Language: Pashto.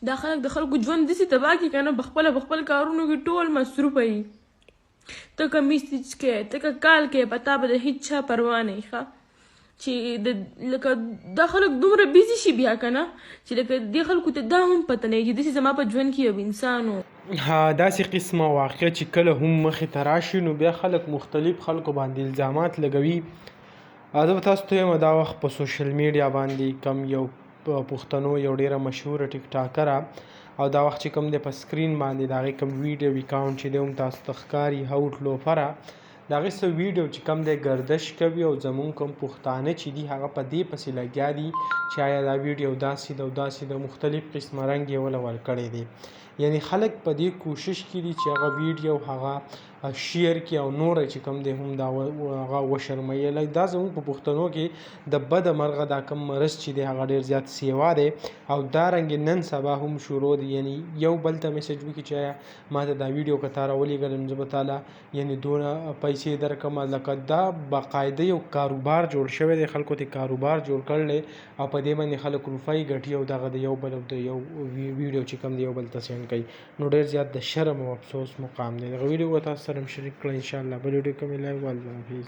دا خلک د خلکو ژوند داسې تباه کړي که نه په خپل کارونو کې ټول مصروفه وي. ته که میسج کې ته که کال کې په تا به د هېڅ چا پروا نه وي ښه چې لکه دا خلک دومره بیزي شي بیا که نه چې لکه دې خلکو ته دا هم پته نه وي چې داسې زما په ژوند کې یو انسان و. داسې قسمه واقع چې کله هم مخې ته راشي نو بیا خلک مختلف خلکو باندې الزامات لګوي. زه به تاسو ته وایم دا وخت په سوشل میډیا باندې کم یو پښتنو یو ډیره مشهوره ټیک ټاکره او دا وخت چې کوم دی په سکرین باندې د هغې کوم ویډیو اکاونټ چې دی هم تاسو ته ښکاري هوټ لوفره د هغې څه ویډیو چې کوم دی ګردش کوي او زمونږ کوم پښتانه چې دي هغه په دې پسې لګیا دي چې آیا دا ویډیو داسې ده او داسې ده مختلف قسمه رنګ یې وله ورکړی دی. یعنی خلک په دې کوشش کې دي چې هغه ویډیو هغه شیر کړي او نور چې کوم دی هم دا هغه وشرموي. لکه دا زموږ په پښتنو کې د بده مرغه دا کم مرض چې دی هغه ډېر زیات سیوا دی او دارنګې نن سبا هم شروع دی. یعنی یو بل ته میسج وکړي چې آیا ما ته دا ویډیو که تا راولېږله نو زه به تاله یعنی دونه پیسې درکړم. لکه دا باقاعده یو کاروبار جوړ شوی دی خلکو ته کاروبار جوړ کړلی او په دې باندې خلک روپۍ ګټي او دغه د یو بل او د یو ویډیو چې کوم دی یو بل ته سینډ کوي. نو ډېر زیات د شرم او افسوس مقام دی. دغه ویډیو به تاسو سره هم شریک کړئ انشاءالله. بل ویډیو کې مې الله حافظ.